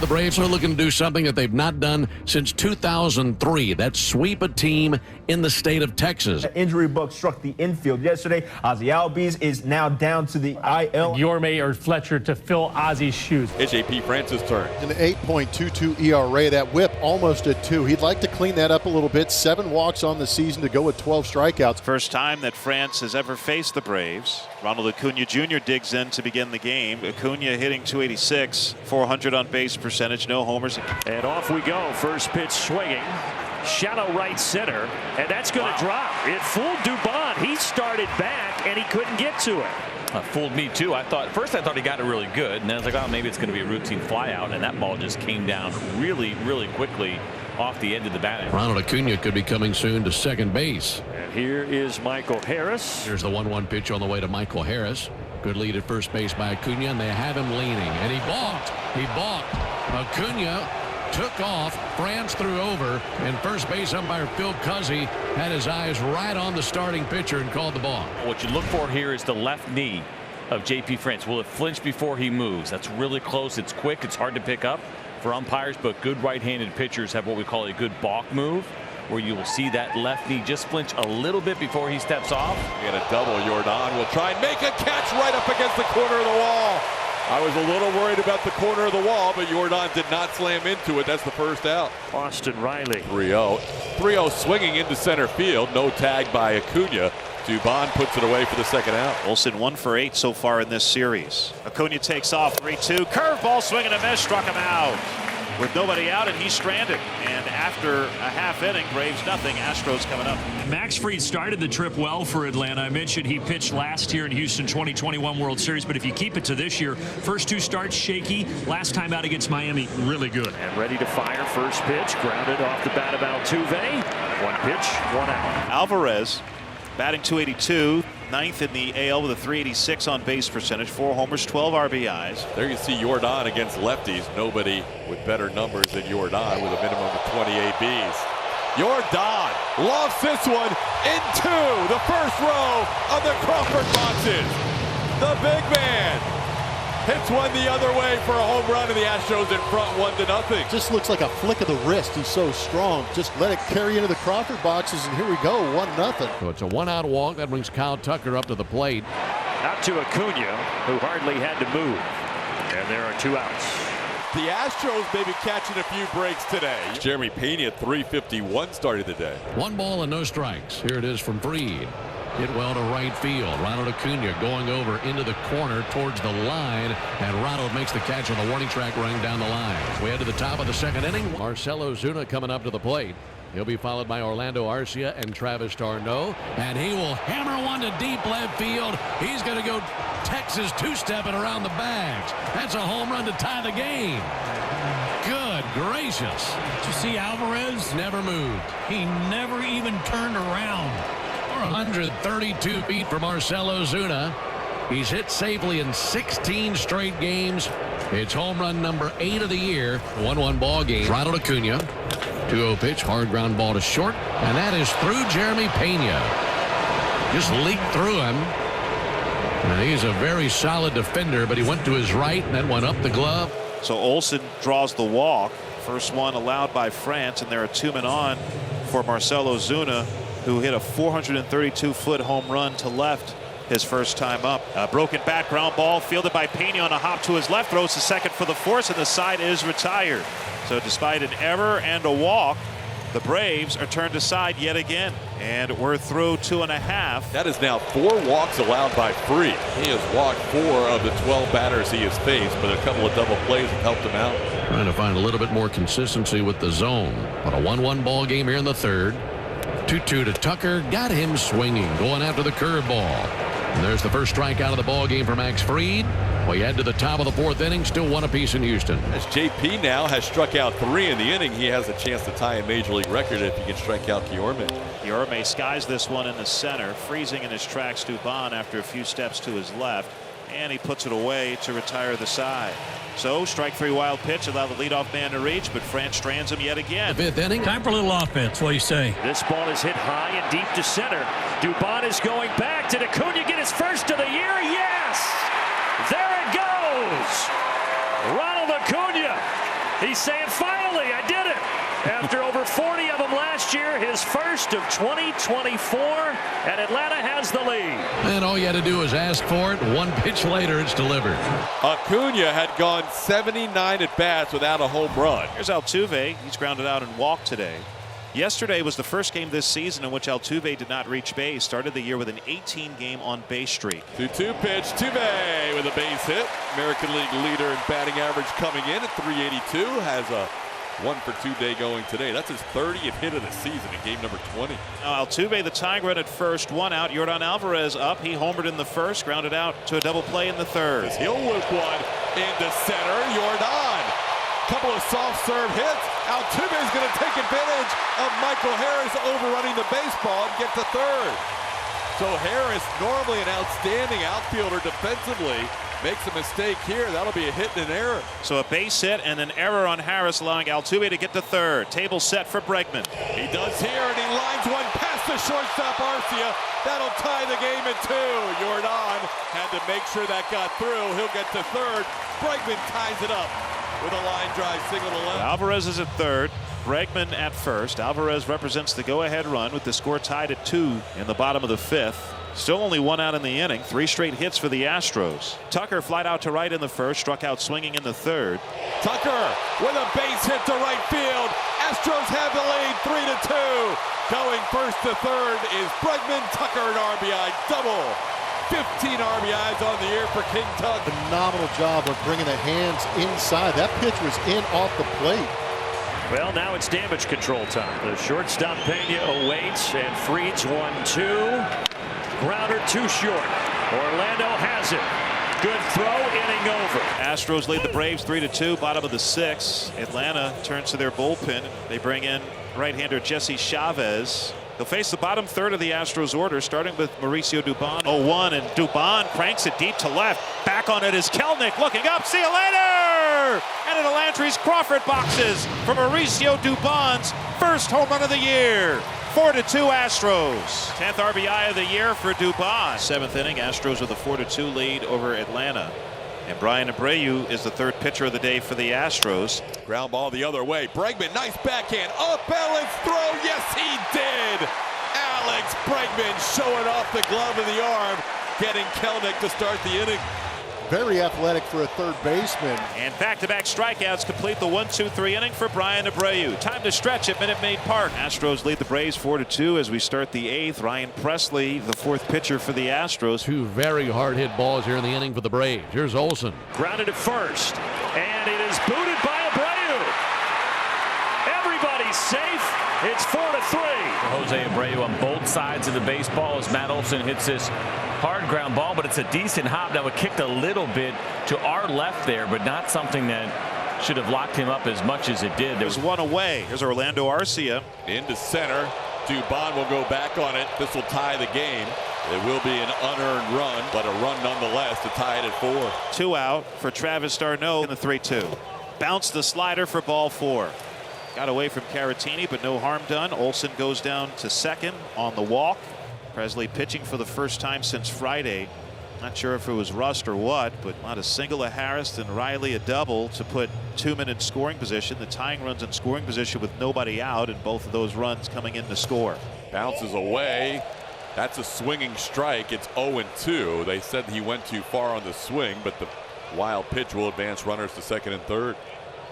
The Braves are looking to do something that they've not done since 2003. That's sweep a team in the state of Texas. An injury bug struck the infield yesterday. Ozzy Albies is now down to the IL. Yorme or Fletcher to fill Ozzy's shoes. It's JP France's turn. An 8.22 ERA. That whip almost at 2. He'd like to clean that up a little bit. 7 walks on the season to go with 12 strikeouts. First time that France has ever faced the Braves. Ronald Acuna Jr. digs in to begin the game. Acuna hitting .286, 400 on base percentage, no homers. And off we go. First pitch swinging. Shallow right center. And that's going to drop. It fooled Dubón. He started back and he couldn't get to it. Fooled me too. First I thought he got it really good, and then I was like, oh, maybe it's going to be a routine fly out, and that ball just came down really quickly off the end of the bat. Ronald Acuna could be coming soon to second base. And here is Michael Harris. Here's the 1-1 pitch on the way to Michael Harris. Good lead at first base by Acuna, and they have him leaning, and he balked. Acuna took off. France threw over, and first base umpire Phil Cuzzy had his eyes right on the starting pitcher and called the ball. What you look for here is the left knee of JP France. Will it flinch before he moves? That's really close. It's quick. It's hard to pick up for umpires, but good right-handed pitchers have what we call a good balk move, where you will see that left knee just flinch a little bit before he steps off. We got a double. Jordan will try and make a catch right up against the corner of the wall. I was a little worried about the corner of the wall, but Jordan did not slam into it. That's the first out. Austin Riley. 3-0. 3-0 swinging into center field. No tag by Acuna. Dubón puts it away for the second out. Olsen 1 for 8 so far in this series. Acuna takes off. 3-2. Curveball swing and a miss. Struck him out. With nobody out, and he's stranded. And after a half inning, Braves nothing. Astros coming up. Max Fried started the trip well for Atlanta. I mentioned he pitched last year in Houston 2021 World Series, but if you keep it to this year, first 2 starts shaky. Last time out against Miami, really good. And ready to fire. First pitch grounded off the bat of Altuve. 1 pitch, 1 out. Alvarez batting .282, 9th in the AL with a .386 on base percentage, 4 homers, 12 RBIs. There you see Jordan against lefties. Nobody with better numbers than Jordan with a minimum of 20 ABs. Jordan lofts this one into the first row of the Crawford boxes. The big man hits one the other way for a home run, and the Astros in front 1-0. Just looks like a flick of the wrist. He's so strong. Just let it carry into the Crawford boxes, and here we go, 1-0. So it's a 1-out walk. That brings Kyle Tucker up to the plate. Out to Acuna, who hardly had to move. And there are 2 outs. The Astros may be catching a few breaks today. Jeremy Pena, 351 started the day. 1 ball and no strikes. Here it is from Fried. Hit well to right field. Ronald Acuna going over into the corner towards the line, and Ronald makes the catch on the warning track running down the line. We head to the top of the second inning. Marcell Ozuna coming up to the plate. He'll be followed by Orlando Arcia and Travis d'Arnaud, and he will hammer one to deep left field. He's going to go Texas 2-stepping around the bags. That's a home run to tie the game. Good gracious. Did you see Alvarez? Never moved. He never even turned around. 132 feet for Marcell Ozuna. He's hit safely in 16 straight games. It's home run number 8 of the year. 1-1 ball game. Ronald Acuna. 2-0 pitch. Hard ground ball to short. And that is through Jeremy Pena. Just leaked through him. And he's a very solid defender, but he went to his right and then went up the glove. So Olsen draws the walk. First one allowed by France, and there are 2 men on for Marcell Ozuna, who hit a 432-foot home run to left his first time up. A broken bat, ground ball fielded by Pena on a hop to his left, throws to second for the force, and the side is retired. So despite an error and a walk, the Braves are turned aside yet again, and we're through 2.5. That is now 4 walks allowed by Fried. He has walked 4 of the 12 batters he has faced, but a couple of double plays have helped him out. Trying to find a little bit more consistency with the zone. But a 1-1 ball game here in the third. 2-2 to Tucker. Got him swinging, going after the curveball. And there's the first strikeout of the ball game for Max Fried. We head to the top of the 4th inning, still 1 apiece in Houston. As JP now has struck out 3 in the inning, he has a chance to tie a major league record if he can strike out Yorme. Yorme skies this one in the center, freezing in his tracks Dubón after a few steps to his left, and he puts it away to retire the side. So strike 3 wild pitch, allow the leadoff man to reach, but France strands him yet again. The 5th inning. Time for a little offense. What do you say? This ball is hit high and deep to center. Dubón is going back. Did Acuna get his first of the year? Yes! There it goes! Ronald Acuna He's saying, finally, I did it. After over 40 of them last year, his first of 2024, and Atlanta has the lead. And all you had to do was ask for it. One pitch later, it's delivered. Acuna had gone 79 at bats without a home run. Here's Altuve. He's grounded out and walked today. Yesterday was the first game this season in which Altuve did not reach base. Started the year with an 18-game on-base streak. 2-2 pitch. Altuve with a base hit. American League leader in batting average coming in at 382. Has a 1-for-2 day going today. That's his 30th hit of the season in game number 20. Now Altuve, the tying run at first, 1 out. Yordan Alvarez up. He homered in the first, grounded out to a double play in the third. He'll loop one into center. Yordan. Couple of soft serve hits. Altuve is going to take advantage of Michael Harris overrunning the baseball and get to third. So Harris, normally an outstanding outfielder defensively, makes a mistake here. That'll be a hit and an error. So a base hit and an error on Harris, allowing Altuve to get to third. Table set for Bregman. He does here, and he lines one past the shortstop Arcia. That'll tie the game at 2. Yordan had to make sure that got through. He'll get to third. Bregman ties it up with a line drive single to left. Alvarez is at third. Bregman at first. Alvarez represents the go-ahead run with the score tied at 2 in the bottom of the 5th. Still only 1 out in the inning. 3 straight hits for the Astros. Tucker flied out to right in the first, struck out swinging in the third. Tucker with a base hit to right field. Astros have the lead 3-2. Going first to third is Bregman. Tucker an RBI double. 15 RBIs on the year for King Tut. Phenomenal job of bringing the hands inside. That pitch was in off the plate. Well, now it's damage control time. The shortstop Pena awaits, and Fried's 1-2. Grounder too short. Orlando has it. Good throw, inning over. Astros lead the Braves 3-2, bottom of the 6th. Atlanta turns to their bullpen. They bring in right-hander Jesse Chavez. They'll face the bottom third of the Astros order, starting with Mauricio Dubón. 0-1, and Dubón cranks it deep to left. Back on it is Kelenic, looking up. See you later! And into Landry's Crawford boxes for Mauricio Dubón's first home run of the year. 4-2 Astros. 10th RBI of the year for Dubón. 7th inning, Astros with a 4-2 lead over Atlanta. And Brian Abreu is the third pitcher of the day for the Astros. Ground ball the other way. Bregman, nice backhand. Up, balance throw. Yes, he did. Alex Bregman showing off the glove of the arm, getting Kelenic to start the inning. Very athletic for a third baseman. And back-to-back strikeouts complete the 1-2-3 inning for Brian Abreu. Time to stretch at Minute Maid Park. Astros lead the Braves 4-2 as we start the 8th. Ryan Presley, the 4th pitcher for the Astros. 2 very hard hit balls here in the inning for the Braves. Here's Olsen. Grounded at first, and it is booted by Abreu. Everybody's safe. It's 4-3. Jose Abreu on both sides of the baseball as Matt Olson hits this hard ground ball, but it's a decent hop. Now it kicked a little bit to our left there, but not something that should have locked him up as much as it did. There's one away. Here's Orlando Arcia. Into center. Dubón will go back on it. This will tie the game. It will be an unearned run, but a run nonetheless to tie it at 4. 2 out for Travis d'Arnaud in the 3-2. Bounced the slider for ball 4. Got away from Caratini, but no harm done. Olsen goes down to second on the walk. Presley pitching for the first time since Friday. Not sure if it was rust or what, but on a single to Harris and Riley a double to put 2-men in scoring position. The tying runs in scoring position with nobody out, and both of those runs coming in to score. Bounces away. That's a swinging strike. It's 0-2. They said he went too far on the swing, but the wild pitch will advance runners to second and third.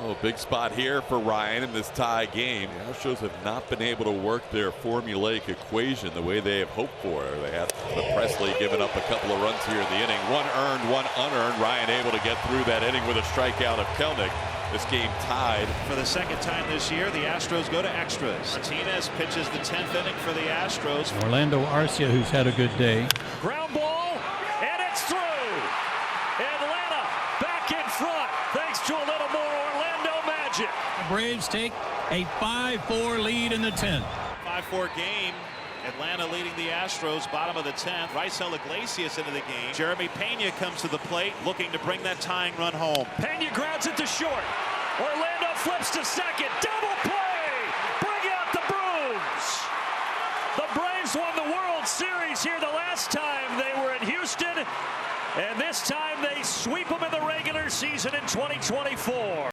Oh, big spot here for Ryan in this tie game. The Astros have not been able to work their formulaic equation the way they have hoped for. They had Presley giving up a couple of runs here in the inning. 1 earned, 1 unearned. Ryan able to get through that inning with a strikeout of Kelenic. This game tied. For the second time this year, the Astros go to extras. Martinez pitches the 10th inning for the Astros. Orlando Arcia, who's had a good day. Ground ball, and it's through. Atlanta back in front thanks to a little more Orlando magic. The Braves take a 5-4 lead in the 10th. 5-4 game. Atlanta leading the Astros, bottom of the 10th. Raisel Iglesias into the game. Jeremy Pena comes to the plate, looking to bring that tying run home. Pena grounds it to short. Orlando flips to second. Double play. Bring out the brooms. The Braves won the World Series here the last time they were in Houston. And this time they sweep them in the regular season in 2024.